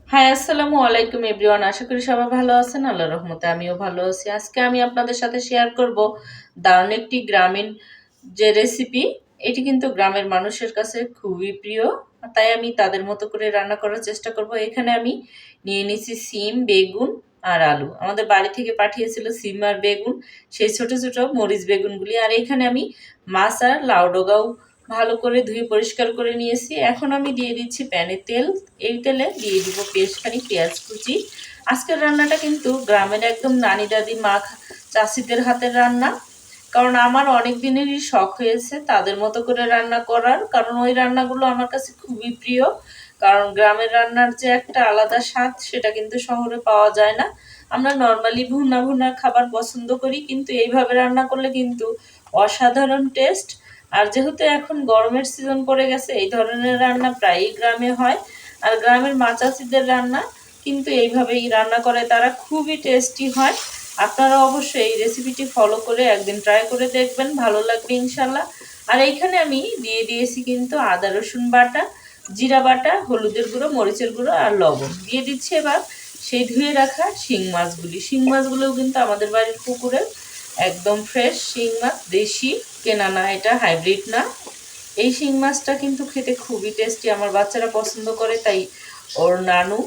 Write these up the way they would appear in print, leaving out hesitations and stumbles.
High আসসালামু আলাইকুম everyone. আশা করি সবাই ভালো আছেন। আল্লাহর রহমতে আমিও ভালো আছি। আজকে আমি আপনাদের সাথে শেয়ার করব দারুণ একটি গ্রামীণ যে রেসিপি। এটি কিন্তু গ্রামের মানুষের কাছে খুবই প্রিয়, তাই আমি তাদের মতো করে রান্না করার চেষ্টা করব। এখানে আমি নিয়ে নিয়েছি সিম, বেগুন আর আলু। আমাদের বাড়ি থেকে পাঠিয়েছিল সিম আর বেগুন, সেই ছোট ছোট মরিচ বেগুনগুলি। আর এখানে আমি মাছ আর লাউ ডগাও ভালো করে ধুয়ে পরিষ্কার করে নিয়েছি। এখন আমি দিয়ে দিচ্ছি প্যানে তেল। এই তেলে দিয়ে দিব বেশ খানিক পেঁয়াজ কুচি। আজকের রান্নাটা কিন্তু গ্রামের একদম নানি দাদি মা চাষিদের হাতের রান্না, কারণ আমার অনেক দিনেরই শখ হয়েছে তাদের মতো করে রান্না করার, কারণ ওই রান্নাগুলো আমার কাছে খুবই প্রিয়। কারণ গ্রামের রান্নার যে একটা আলাদা স্বাদ সেটা কিন্তু শহরে পাওয়া যায় না। আমরা নর্মালি ভুনা ভুনা খাবার পছন্দ করি, কিন্তু এইভাবে রান্না করলে কিন্তু অসাধারণ টেস্ট। আর যেহেতু এখন গরমের সিজন পড়ে গেছে, এই ধরনের রান্না প্রায়ই গ্রামে হয়। আর গ্রামের মা চাষিদের রান্না কিন্তু এইভাবেই রান্না করে, তারা খুবই টেস্টি হয়। আপনারা অবশ্যই এই রেসিপিটি ফলো করে একদিন ট্রাই করে দেখবেন, ভালো লাগবে ইনশাল্লাহ। আর এইখানে আমি দিয়ে দিয়েছি কিন্তু আদা রসুন বাটা, জিরা বাটা, হলুদের গুঁড়ো, মরিচের গুঁড়ো আর লবণ দিয়ে দিচ্ছি। এবার সেই ধুয়ে রাখা শিং মাছগুলি, শিং মাছগুলোও কিন্তু আমাদের বাড়ির পুকুরের একদম ফ্রেশ শিং মাছ, দেশি, কেনা না, এটা হাইব্রিড না। এই শিং মাছটা কিন্তু খেতে খুবই টেস্টি, আমার বাচ্চারা পছন্দ করে, তাই ওর নানু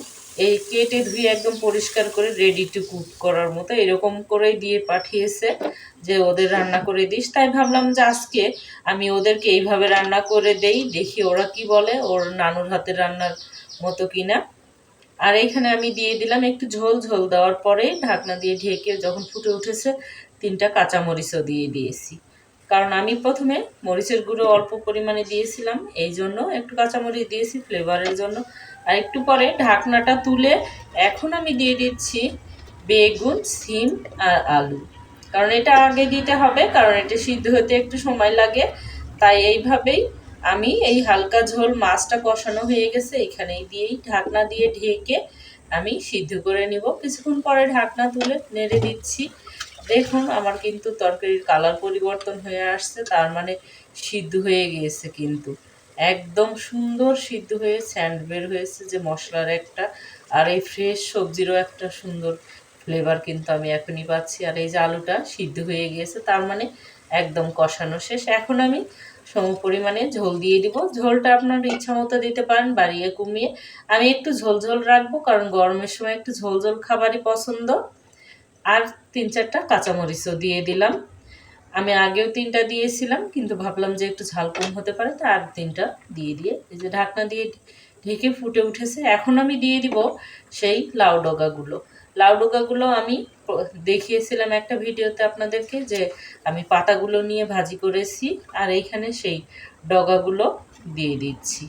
এই কেটে ধুয়ে একদম পরিষ্কার করে রেডি টু কুক করার মতো এরকম করেই দিয়ে পাঠিয়েছে যে ওদের রান্না করে দিস। তাই ভাবলাম যে আজকে আমি ওদেরকে এইভাবে রান্না করে দেই, দেখি ওরা কি বলে, ওর নানুর হাতের রান্নার মতো কিনা। আর এইখানে আমি দিয়ে দিলাম একটু ঝোল। ঝোল দেওয়ার পরে ঢাকনা দিয়ে ঢেকে যখন ফুটে উঠেছে, 3টা কাঁচামরিচও দিয়ে দিয়েছি। কারণ আমি প্রথমে মরিচের গুঁড়ো অল্প পরিমাণে দিয়েছিলাম, এই জন্য একটু কাঁচামরিচ দিয়েছি ফ্লেভারের জন্য। আর একটু পরে ঢাকনাটা তুলে এখন আমি দিয়ে দিচ্ছি বেগুন, সিম আর আলু। কারণ এটা আগে দিতে হবে, কারণ এটা সিদ্ধ হতে একটু সময় লাগে। তাই এইভাবেই আমি এই হালকা ঝোল, মাছটা কষানো হয়ে গেছে, এখানেই দিয়েই ঢাকনা দিয়ে ঢেকে আমি সিদ্ধ করে নিব। কিছুক্ষণ পরে ঢাকনা তুলে নেড়ে দিচ্ছি। দেখুন আমার কিন্তু তরকারির কালার পরিবর্তন হয়ে আসছে, তার মানে সিদ্ধ হয়ে গিয়েছে কিন্তু একদম সুন্দর সিদ্ধ হয়ে স্যান্ড বের হয়েছে যে মশলার একটা, আর এই ফ্রেশ সবজিরও একটা সুন্দর ফ্লেভার কিন্তু আমি এখনই পাচ্ছি। আর এই যে আলুটা সিদ্ধ হয়ে গিয়েছে, তার মানে একদম কষানো শেষ। এখন আমি সম পরিমাণে ঝোল দিয়ে দিব। ঝোলটা আপনার ইচ্ছা মতো দিতে পারেন, বাড়িয়ে কমিয়ে। আমি একটু ঝোল ঝোল রাখবো, কারণ গরমের সময় একটু ঝোল ঝোল খাবারই পছন্দ। আর 3-4টা কাঁচামরিচও দিয়ে দিলাম। আমি আগেও 3টা দিয়েছিলাম, কিন্তু ভাবলাম যে একটু ঝাল কম হতে পারে, তা আর 3টা দিয়ে এই যে ঢাকনা দিয়ে ঢেকে ফুটে উঠেছে। এখন আমি দিয়ে দিব সেই লাউ ডগাগুলো। লাউ ডগাগুলো আমি দেখিয়েছিলাম একটা ভিডিওতে আপনাদেরকে, যে আমি পাতাগুলো নিয়ে ভাজি করেছি, আর এইখানে সেই ডগাগুলো দিয়ে দিচ্ছি।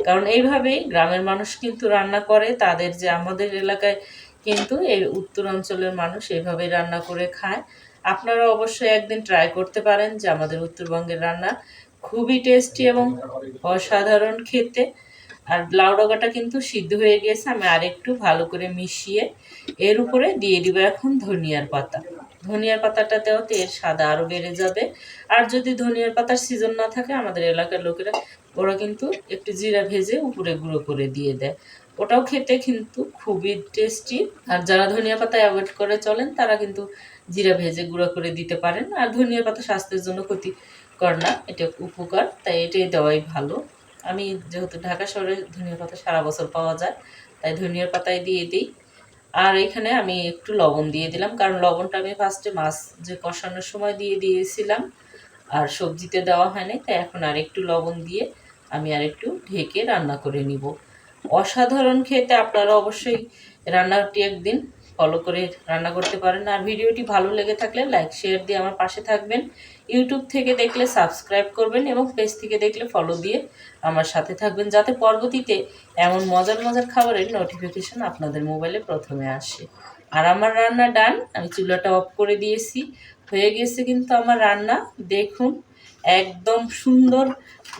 কারণ এইভাবেই গ্রামের মানুষ কিন্তু রান্না করে, তাদের যে আমাদের এলাকায় কিন্তু এই উত্তরাঞ্চলের মানুষ এভাবে রান্না করে খায়। আপনারা অবশ্যই একদিন ট্রাই করতে পারেন, যে আমাদের উত্তরবঙ্গের রান্না খুবই টেস্টি এবং অসাধারণ খেতে। আর লাউ ডগাটা কিন্তু সিদ্ধ হয়ে গেছে, আমি আরেকটু ভালো করে মিশিয়ে এর উপরে দিয়ে দিব এখন ধনিয়ার পাতা। ধনিয়ার পাতাটা দেওয়াতে এর স্বাদ আরও বেড়ে যাবে। আর যদি ধনিয়ার পাতার সিজন না থাকে, আমাদের এলাকার লোকেরা ওরা কিন্তু একটু জিরা ভেজে উপরে গুঁড়ো করে দিয়ে দেয়, ওটাও খেতে কিন্তু খুবই টেস্টি। আর যারা ধনিয়া পাতা অ্যাভয়েড করে চলেন, তারা কিন্তু জিরা ভেজে গুঁড়ো করে দিতে পারেন। আর ধনিয়া পাতা স্বাস্থ্যের জন্য ক্ষতিকর না, এটা উপকার, তাই এটাই দেওয়াই ভালো। আমি যেহেতু ঢাকা শহরে ধনিয়া পাতা সারা বছর পাওয়া যায়, তাই ধনিয়ার পাতায় দিয়ে দিই। আর এখানে আমি একটু লবণ দিয়ে দিলাম, কারণ লবণটা আমি ফার্স্টে মাছ যে কষানোর সময় দিয়ে দিয়েছিলাম, আর সবজিতে দেওয়া হয়নি, তাই এখন আর একটু লবণ দিয়ে আমি আর একটু ঢেকে রান্না করে নিব। অসাধারণ খেতে, আপনারা অবশ্যই রান্নাটি একদিন ফলো করে রান্না করতে পারেন। আর ভিডিওটি ভালো লেগে থাকলে লাইক শেয়ার দিয়ে আমার পাশে থাকবেন। ইউটিউব থেকে দেখলে সাবস্ক্রাইব করবেন, এবং পেজ থেকে দেখলে ফলো দিয়ে আমার সাথে থাকবেন, যাতে পরবর্তীতে এমন মজার মজার খাবারের নোটিফিকেশন আপনাদের মোবাইলে প্রথমে আসে। আর আমার রান্না ডান, আমি চুলাটা অফ করে দিয়েছি। হয়ে গেছে কিন্তু আমার রান্না, দেখুন একদম সুন্দর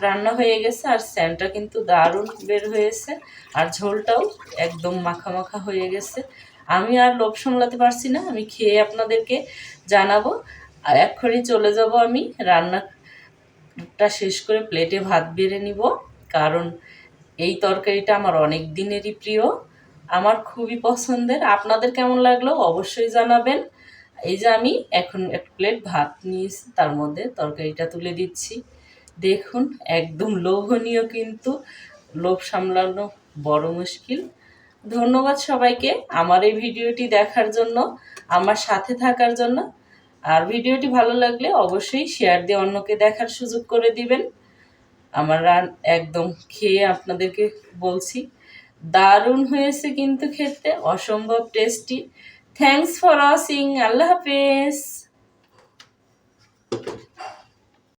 রান্না হয়ে গেছে। আর স্যানটা কিন্তু দারুণ বের হয়েছে, আর ঝোলটাও একদম মাখা মাখা হয়ে গেছে। আমি আর লোভ সামলাতে পারছি না, আমি খেয়ে আপনাদেরকে জানাবো। আর এক্ষুনি চলে যাব আমি রান্নাটা শেষ করে প্লেটে ভাত বেড়ে নিব, কারণ এই তরকারিটা আমার অনেক দিনেরই প্রিয়। আমার খুবই পছন্দের। আপনাদের কেমন লাগলো অবশ্যই জানাবেন। এই যে আমি এখন এক প্লেট ভাত নিয়েছি, তার মধ্যে তরকারিটা তুলে দিচ্ছি। দেখুন একদম লোভনীয়, কিন্তু লোভ সামলানো বড় মুশকিল। ধন্যবাদ সবাইকে আমার এই ভিডিওটি দেখার জন্য, আমার সাথে থাকার জন্য। আর ভিডিওটি ভালো লাগলে অবশ্যই শেয়ার দিয়ে অন্যকে দেখার সুযোগ করে দিবেন। আমার একদম খেয়ে আপনাদেরকে বলছি দারুণ হয়েছে, কিন্তু খেতে অসম্ভব টেস্টি। Thanks for watching. আল্লাহ হাফেজ।